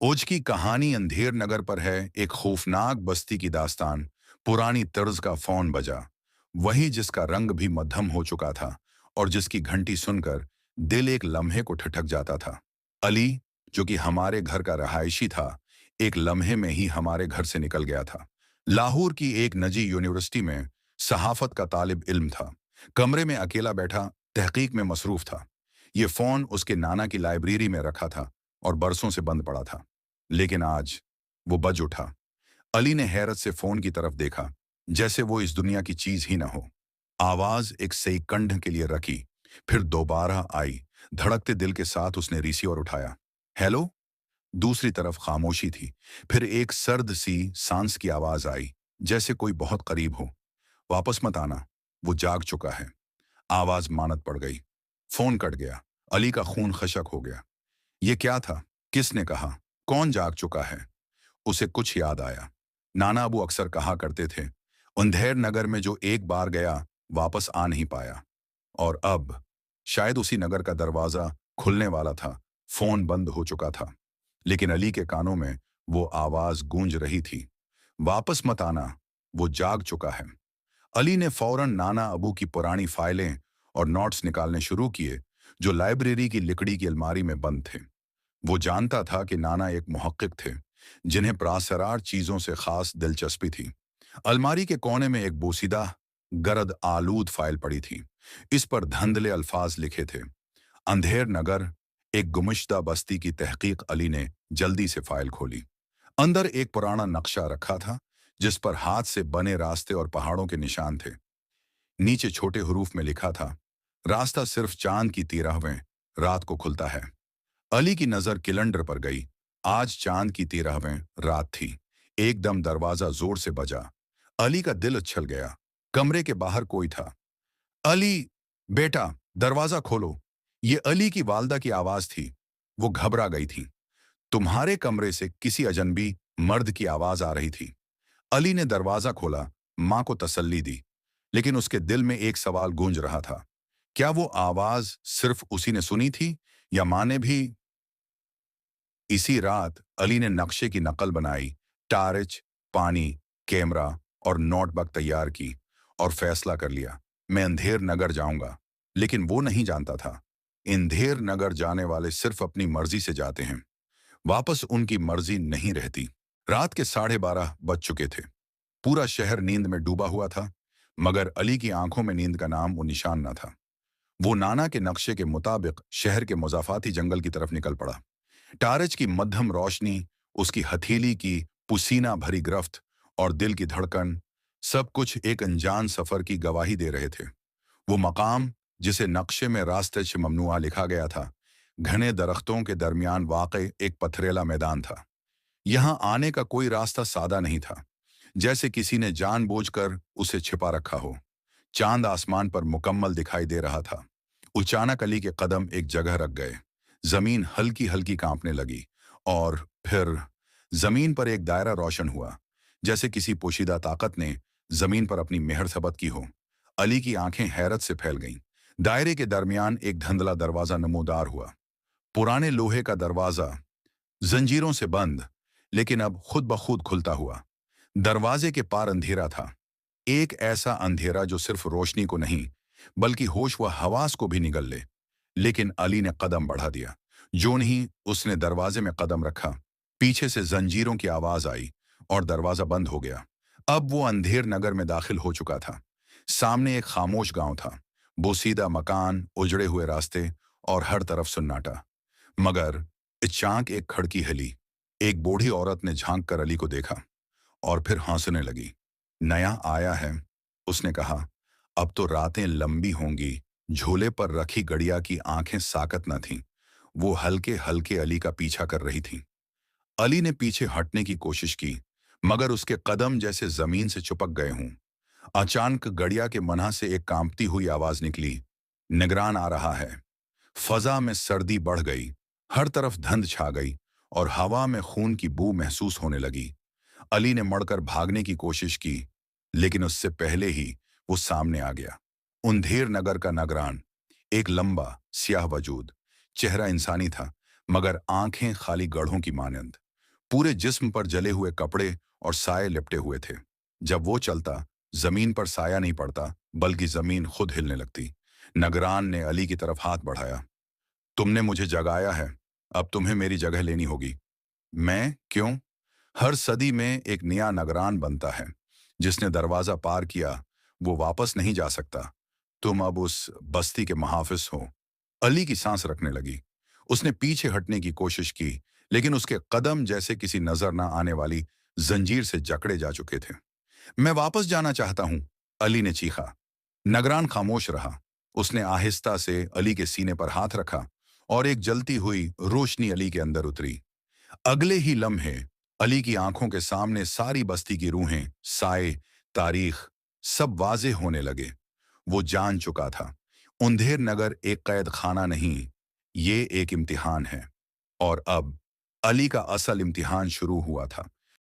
ओज की कहानी अंधेर नगर पर है। एक खौफनाक बस्ती की दास्तान। पुरानी तर्ज का फोन बजा, वही जिसका रंग भी मध्यम हो चुका था और जिसकी घंटी सुनकर दिल एक लम्हे को ठिठक जाता था। अली, जो कि हमारे घर का रहायशी था, एक लम्हे में ही हमारे घर से निकल गया था। लाहौर की एक निजी यूनिवर्सिटी में सहाफत का तालिब इल्म था। कमरे में अकेला बैठा तहकीक में मसरूफ था। ये फोन उसके नाना की लाइब्रेरी में रखा था और बरसों से बंद पड़ा था। लेकिन आज वो बज उठा। अली ने हैरत से फोन की तरफ देखा, जैसे वो इस दुनिया की चीज ही न हो। आवाज एक सेकंड के लिए रखी, फिर दोबारा आई। धड़कते दिल के साथ उसने रिसीवर उठाया। हेलो। दूसरी तरफ खामोशी थी। फिर एक सर्द सी सांस की आवाज आई, जैसे कोई बहुत करीब हो। वापस मत आना, वो जाग चुका है। आवाज मानत पड़ गई। फोन कट गया। अली का खून खशक हो गया। ये क्या था? किसने कहा? कौन जाग चुका है? उसे कुछ याद आया। नाना अबू अक्सर कहा करते थे, अंधेर नगर में जो एक बार गया वापस आ नहीं पाया। और अब शायद उसी नगर का दरवाजा खुलने वाला था। फोन बंद हो चुका था, लेकिन अली के कानों में वो आवाज गूंज रही थी। वापस मत आना, वो जाग चुका है। अली ने फौरन नाना अबू की पुरानी फाइलें और नोट्स निकालने शुरू किए, जो लाइब्रेरी की लकड़ी की अलमारी में बंद थे। वो जानता था कि नाना एक मुहक्किक थे, जिन्हें प्रासरार चीजों से खास दिलचस्पी थी। अलमारी के कोने में एक बोसीदा, गरद आलूद फाइल पड़ी थी। इस पर धंधले अल्फाज लिखे थे, अंधेर नगर, एक गुमशुदा बस्ती की तहकीक। अली ने जल्दी से फाइल खोली। अंदर एक पुराना नक्शा रखा था, जिस पर हाथ से बने रास्ते और पहाड़ों के निशान थे। नीचे छोटे हरूफ में लिखा था, रास्ता सिर्फ चांद की 13वें रात को खुलता है। अली की नजर कैलेंडर पर गई। आज चांद की 13वें रात थी। एकदम दरवाजा जोर से बजा। अली का दिल उछल गया। कमरे के बाहर कोई था। अली, बेटा, दरवाजा खोलो। ये अली की वालदा की आवाज थी। वो घबरा गई थी। तुम्हारे कमरे से किसी अजनबी मर्द की आवाज आ रही थी। अली ने दरवाजा खोला, मां को तसल्ली दी, लेकिन उसके दिल में एक सवाल गूंज रहा था। क्या वो आवाज सिर्फ उसी ने सुनी थी, या मां ने भी? इसी रात अली ने नक्शे की नकल बनाई, टारिच, पानी, कैमरा और नोटबुक तैयार की, और फैसला कर लिया, मैं अंधेर नगर जाऊंगा। लेकिन वो नहीं जानता था, अंधेर नगर जाने वाले सिर्फ अपनी मर्जी से जाते हैं, वापस उनकी मर्जी नहीं रहती। रात के 12:30 बज चुके थे। पूरा शहर नींद में डूबा हुआ था, मगर अली की आंखों में नींद का नाम वो निशान न था। वो नाना के नक्शे के मुताबिक शहर के मुजाफाती जंगल की तरफ निकल पड़ा। टारज की मध्यम रोशनी, उसकी हथेली की पुसीना भरी गिरफ्त और दिल की धड़कन, सब कुछ एक अनजान सफर की गवाही दे रहे थे। वो मकाम, जिसे नक्शे में रास्ते से ममनुआ लिखा गया था, घने दरख्तों के दरमियान वाक़ई एक पथरेला मैदान था। यहाँ आने का कोई रास्ता सादा नहीं था, जैसे किसी ने जानबूझकर उसे छिपा रखा हो। चांद आसमान पर मुकम्मल दिखाई दे रहा था। अचानक अली के कदम एक जगह रख गए। जमीन हल्की हल्की कांपने लगी, और फिर जमीन पर एक दायरा रोशन हुआ, जैसे किसी पोशीदा ताकत ने जमीन पर अपनी मेहर सबत की हो। अली की आंखें हैरत से फैल गईं। दायरे के दरमियान एक धुंधला दरवाजा नमूदार हुआ। पुराने लोहे का दरवाजा, जंजीरों से बंद, लेकिन अब खुद ब खुद खुलता हुआ। दरवाजे के पार अंधेरा था, एक ऐसा अंधेरा जो सिर्फ रोशनी को नहीं, बल्कि होश व हवास को भी निगल ले। लेकिन अली ने कदम बढ़ा दिया। जोन ही उसने दरवाजे में कदम रखा, पीछे से जंजीरों की आवाज आई और दरवाजा बंद हो गया। अब वो अंधेर नगर में दाखिल हो चुका था। सामने एक खामोश गांव था, बोसीदा मकान, उजड़े हुए रास्ते और हर तरफ सन्नाटा। मगर अचानक एक खिड़की हिली। एक बूढ़ी औरत ने झांक कर अली को देखा और फिर हंसने लगी। नया आया है, उसने कहा। अब तो रातें लंबी होंगी। झूले पर रखी गड़िया की आंखें साकत न थीं। वो हल्के हल्के अली का पीछा कर रही थी। अली ने पीछे हटने की कोशिश की, मगर उसके कदम जैसे जमीन से चिपक गए हों। अचानक गड़िया के मन्हा से एक कांपती हुई आवाज निकली, निगरान आ रहा है। फजा में सर्दी बढ़ गई, हर तरफ धुंध छा गई और हवा में खून की बू महसूस होने लगी। अली ने मड़कर भागने की कोशिश की, लेकिन उससे पहले ही वो सामने आ गया। अंधेर नगर का नगरान, एक लंबा, स्याह वजूद। चेहरा इंसानी था, मगर आंखें खाली गढ़ों की मानंद। पूरे जिस्म पर जले हुए कपड़े और साए लिपटे हुए थे। जब वो चलता, जमीन पर साया नहीं पड़ता, बल्कि जमीन खुद हिलने लगती। नगरान ने अली की तरफ हाथ बढ़ाया। तुमने मुझे जगाया है, अब तुम्हें मेरी जगह लेनी होगी। मैं क्यों? हर सदी में एक नया नगरान बनता है। जिसने दरवाजा पार किया, वो वापस नहीं जा सकता। तुम अब उस बस्ती के मुहाफिज हो। अली की सांस रखने लगी। उसने पीछे हटने की कोशिश की, लेकिन उसके कदम जैसे किसी नजर न आने वाली जंजीर से जकड़े जा चुके थे। मैं वापस जाना चाहता हूं, अली ने चीखा। नगरान खामोश रहा। उसने आहिस्ता से अली के सीने पर हाथ रखा और एक जलती हुई रोशनी अली के अंदर उतरी। अगले ही लम्हे अली की आंखों के सामने सारी बस्ती की रूहें, साए, तारीख सब वाजे होने लगे। वो जान चुका था, उंधेर नगर एक कैद खाना नहीं, ये एक इम्तिहान है। और अब अली का असल इम्तिहान शुरू हुआ था।